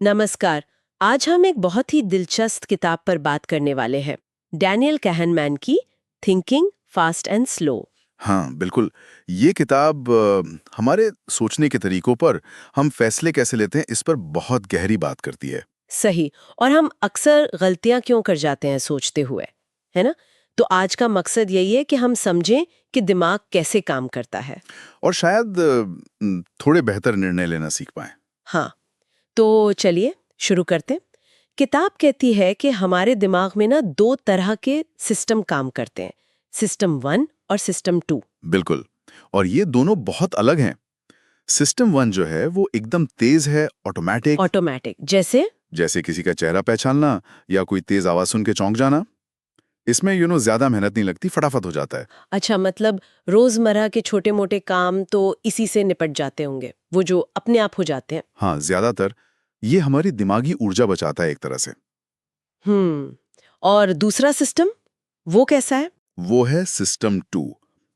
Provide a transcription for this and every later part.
नमस्कार। आज हम एक बहुत ही दिलचस्प किताब पर बात करने वाले हैं, डैनियल कहनमैन की थिंकिंग फास्ट एंड स्लो। हाँ, बिल्कुल। ये किताब हमारे सोचने के तरीकों पर, हम फैसले कैसे लेते हैं, इस पर बहुत गहरी बात करती है। सही। और हम अक्सर गलतियां क्यों कर जाते हैं सोचते हुए, है ना? तो आज का मकसद यही है कि हम समझें कि दिमाग कैसे काम करता है। और शायद थोड़े बेहतर निर्णय लेना सीख पाएं। हाँ, तो चलिए शुरू करते हैं। किताब कहती है कि हमारे दिमाग में ना दो तरह के सिस्टम काम करते हैं, सिस्टम 1 और सिस्टम 2। बिल्कुल। और ये दोनों बहुत अलग हैं। सिस्टम वन जो है, वो एकदम तेज है, ऑटोमेटिक। ऑटोमेटिक जैसे? जैसे किसी का चेहरा पहचानना या कोई तेज आवाज सुन के चौंक जाना। इसमें ज्यादा मेहनत नहीं लगती, फटाफट हो जाता है। अच्छा, मतलब रोजमर्रा के छोटे मोटे काम तो इसी से निपट जाते होंगे, वो जो अपने आप हो जाते हैं। हाँ, ज्यादातर ये हमारी दिमागी ऊर्जा बचाता है एक तरह से। हम्म। और दूसरा सिस्टम, वो कैसा है? वो है सिस्टम टू।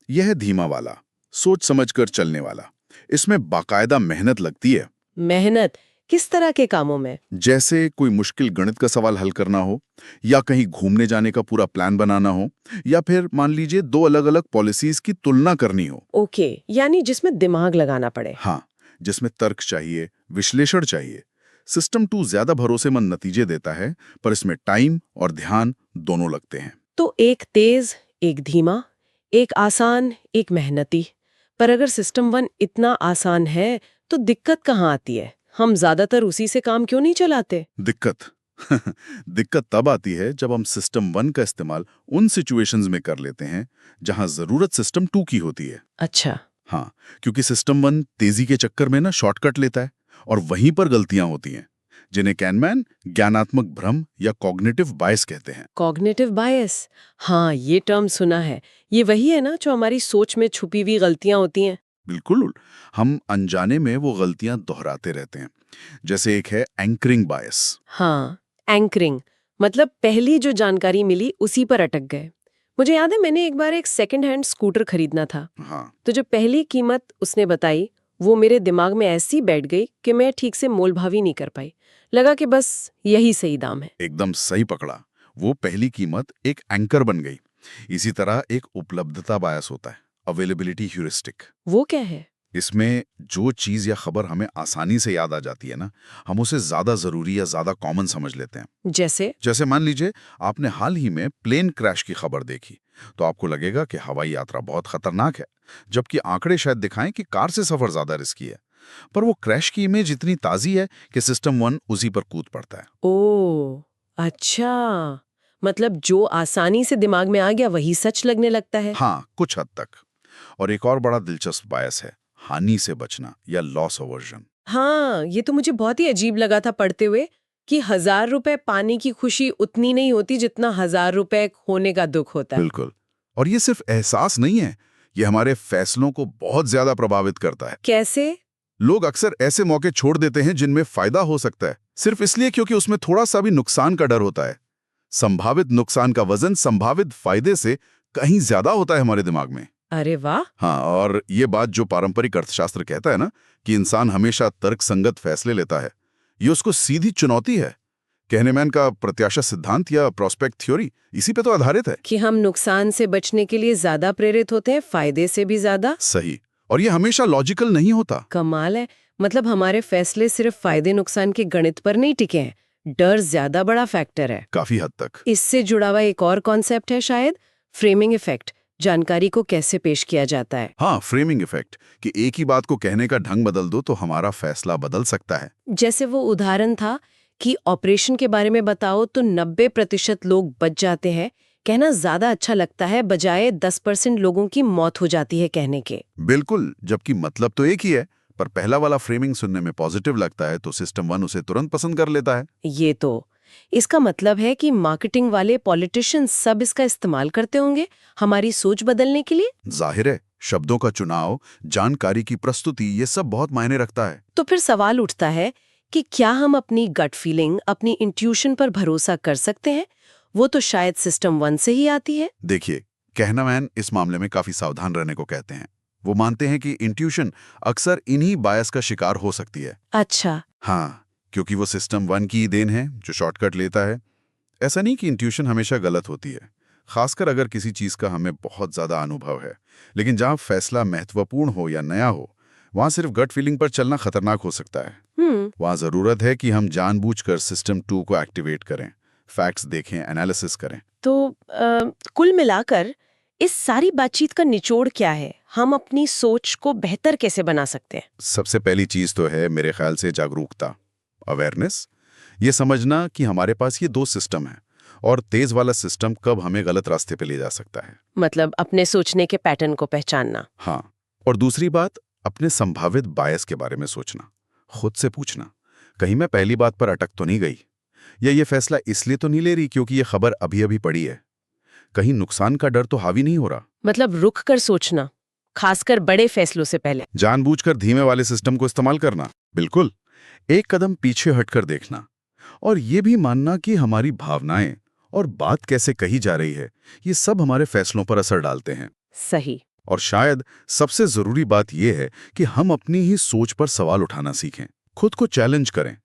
यह है धीमा वाला, सोच समझकर चलने वाला। इसमें बाकायदा मेहनत लगती है। मेहनत किस तरह के कामों में? जैसे कोई मुश्किल गणित का सवाल हल करना हो, या कहीं घूमने जाने का पूरा प्लान बनाना हो, या फिर मान लीजिए दो अलग अलग पॉलिसीज की तुलना करनी हो। ओके, यानी जिसमें दिमाग लगाना पड़े। हाँ, जिसमें तर्क चाहिए, विश्लेषण चाहिए। सिस्टम टू ज्यादा भरोसेमंद नतीजे देता है, पर इसमें टाइम और ध्यान दोनों लगते हैं। तो एक तेज, एक धीमा, एक आसान, एक मेहनती। पर अगर सिस्टम 1 इतना आसान है तो दिक्कत कहाँ आती है? हम ज्यादातर उसी से काम क्यों नहीं चलाते? दिक्कत दिक्कत तब आती है जब हम सिस्टम वन का इस्तेमाल उन सिचुएशंस में कर लेते हैं जहां जरूरत सिस्टम टू की होती है। अच्छा। हाँ, क्योंकि सिस्टम वन तेजी के चक्कर में ना शॉर्टकट लेता है, और वहीं पर गलतियां होती हैं, जिन्हें कैनमैन ज्ञानात्मक भ्रम या कॉग्निटिव बायस कहते हैं। कॉग्निटिव बायस, हाँ ये टर्म सुना है। ये वही है ना जो हमारी सोच में छुपी हुई गलतियां होती हैं? बिल्कुल। हम अनजाने में वो गलतियां दोहराते रहते हैं। जैसे एक है एंकरिंग बायस। हाँ, एंकरिंग, मतलब पहली जो जानकारी मिली उसी पर अटक गए। मुझे याद है मैंने एक बार एक सेकंड हैंड स्कूटर खरीदना था। हाँ, तो जो पहली कीमत उसने बताई वो मेरे दिमाग में ऐसी बैठ गई कि मैं ठीक से मोलभावी नहीं कर पाई। लगा कि बस यही सही दाम है। एकदम सही पकड़ा। वो पहली कीमत एक एंकर बन गई। इसी तरह एक उपलब्धता बायस होता है, अवेलेबिलिटी ह्यूरिस्टिक। वो क्या है? इसमें जो चीज या खबर हमें आसानी से याद आ जाती है ना, हम उसे ज्यादा जरूरी या ज्यादा कॉमन समझ लेते हैं। जैसे? जैसे मान लीजिए आपने हाल ही में प्लेन क्रैश की खबर देखी, तो आपको लगेगा कि हवाई यात्रा बहुत खतरनाक है, जबकि आंकड़े शायद दिखाएं कि कार से सफर ज्यादा रिस्की है। पर वो क्रैश की इमेज इतनी ताजी है कि सिस्टम वन उसी पर कूद पड़ता है। ओ, अच्छा, मतलब जो आसानी से दिमाग में आ गया वही सच लगने लगता है। हाँ, कुछ हद तक। और एक और बड़ा दिलचस्प बायस है हानि से बचना या लॉस अवर्जन। हाँ, ये तो मुझे बहुत ही अजीब लगा था पढ़ते हुए कि 1000 रुपए पाने की खुशी उतनी नहीं होती जितना 1000 रुपए खोने का दुख होता है। बिल्कुल। और ये सिर्फ एहसास नहीं है, ये हमारे फैसलों को बहुत ज्यादा प्रभावित करता है। कैसे? लोग अक्सर ऐसे मौके छोड़ देते हैं जिनमें फायदा हो सकता है, सिर्फ इसलिए क्योंकि उसमें थोड़ा सा भी नुकसान का डर होता है। संभावित नुकसान का वजन संभावित फायदे से कहीं ज्यादा होता है हमारे दिमाग में। अरे वाह! हाँ, और ये बात जो पारंपरिक अर्थशास्त्र कहता है ना, कि इंसान हमेशा तर्कसंगत फैसले लेता है, ये उसको सीधी चुनौती है। कहनेमैन का प्रत्याशा सिद्धांत या प्रोस्पेक्ट थ्योरी इसी पे तो आधारित है। कि हम नुकसान से बचने के लिए ज्यादा प्रेरित होते हैं, फायदे से भी ज्यादा। सही। और ये हमेशा लॉजिकल नहीं होता। कमाल है। मतलब हमारे फैसले सिर्फ फायदे नुकसान के गणित पर नहीं टिके हैं, डर ज्यादा बड़ा फैक्टर है। काफी हद तक। इससे जुड़ा हुआ एक और कॉन्सेप्ट है शायद, फ्रेमिंग इफेक्ट। जानकारी को कैसे पेश किया जाता है। हाँ, फ्रेमिंग इफेक्ट, कि एक ही बात को कहने का ढंग बदल दो तो हमारा फैसला बदल सकता है। जैसे वो उदाहरण था कि ऑपरेशन के बारे में बताओ तो 90% लोग बच जाते हैं, कहना ज्यादा अच्छा लगता है बजाय 10% लोगों की मौत हो जाती है कहने के। बिल्कुल, जबकि मतलब तो एक ही है, पर पहला वाला फ्रेमिंग सुनने में पॉजिटिव लगता है तो सिस्टम वन उसे तुरंत पसंद कर लेता है। ये तो, इसका मतलब है कि मार्केटिंग वाले पॉलिटिशियंस सब इसका इस्तेमाल करते होंगे हमारी सोच बदलने के लिए। जाहिर है, शब्दों का चुनाव, जानकारी की प्रस्तुति, ये सब बहुत मायने रखता है। तो फिर सवाल उठता है कि क्या हम अपनी गट फीलिंग, अपनी इंट्यूशन पर भरोसा कर सकते हैं? वो तो शायद सिस्टम 1 से ही आती है। देखिए, कहनामैन इस मामले में काफी सावधान रहने को कहते हैं। वो मानते हैं कि इंट्यूशन अक्सर इन्हीं बायस का शिकार हो सकती है। अच्छा। हाँ, क्योंकि वो सिस्टम 1 की ही देन है जो शॉर्टकट लेता है। ऐसा नहीं कि इंट्यूशन हमेशा गलत होती है, खासकर अगर किसी चीज का हमें बहुत ज्यादा अनुभव है। लेकिन जहां फैसला महत्वपूर्ण हो या नया हो, वहां सिर्फ गट फीलिंग पर चलना खतरनाक हो सकता है। वहां जरूरत है कि हम जानबूझकर सिस्टम 2 को एक्टिवेट करें, फैक्ट्स देखें, एनालिसिस करें। तो कुल मिलाकर इस सारी बातचीत का निचोड़ क्या है? हम अपनी सोच को बेहतर कैसे बना सकते हैं? सबसे पहली चीज तो है मेरे ख्याल से जागरूकता, अवेयरनेस। ये समझना कि हमारे पास ये 2 सिस्टम हैं और तेज वाला सिस्टम कब हमें गलत रास्ते पे ले जा सकता है। मतलब अपने सोचने के पैटर्न को पहचानना। हाँ, और दूसरी बात, अपने संभावित बायस के बारे में सोचना, खुद से पूछना, कहीं मैं पहली बात पर अटक तो नहीं गई, या ये फैसला इसलिए तो नहीं ले रही क्योंकि ये खबर अभी अभी पड़ी है, कहीं नुकसान का डर तो हावी नहीं हो रहा। मतलब रुक कर सोचना, खासकर बड़े फैसलों से पहले। जानबूझकर धीमे वाले सिस्टम को इस्तेमाल करना, बिल्कुल। एक कदम पीछे हटकर देखना, और ये भी मानना कि हमारी भावनाएं और बात कैसे कही जा रही है, ये सब हमारे फैसलों पर असर डालते हैं। सही। और शायद सबसे जरूरी बात यह है कि हम अपनी ही सोच पर सवाल उठाना सीखें, खुद को चैलेंज करें।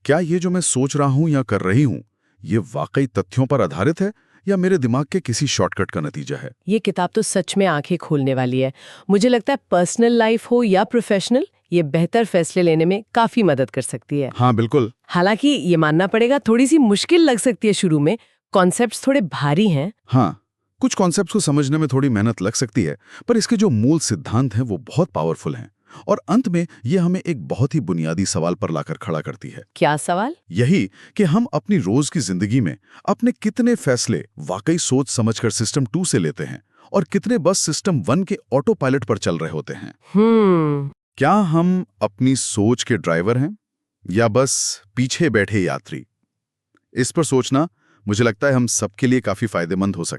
क्या ये जो मैं सोच रहा हूं या कर रही हूं, ये वाकई तथ्यों पर आधारित है या मेरे दिमाग के किसी शॉर्टकट का नतीजा है? ये किताब तो सच में आंखें खोलने वाली है। मुझे लगता है पर्सनल लाइफ हो या प्रोफेशनल, ये बेहतर फैसले लेने में काफी मदद कर सकती है। हाँ बिल्कुल। हालांकि ये मानना पड़ेगा, थोड़ी सी मुश्किल लग सकती है शुरू में, कॉन्सेप्ट्स थोड़े भारी हैं। हाँ, कुछ कॉन्सेप्ट्स को समझने में थोड़ी मेहनत लग सकती है, पर इसके जो मूल सिद्धांत हैं वो बहुत पावरफुल हैं। और अंत में ये हमें एक बहुत ही बुनियादी सवाल पर लाकर खड़ा करती है। क्या सवाल? यही कि हम अपनी रोज की जिंदगी में अपने कितने फैसले वाकई सोच समझकर सिस्टम 2 से लेते हैं और कितने बस सिस्टम 1 के ऑटो पायलट पर चल रहे होते हैं। क्या हम अपनी सोच के ड्राइवर हैं या बस पीछे बैठे यात्री? इस पर सोचना मुझे लगता है हम सबके लिए काफी फायदेमंद हो सकता है।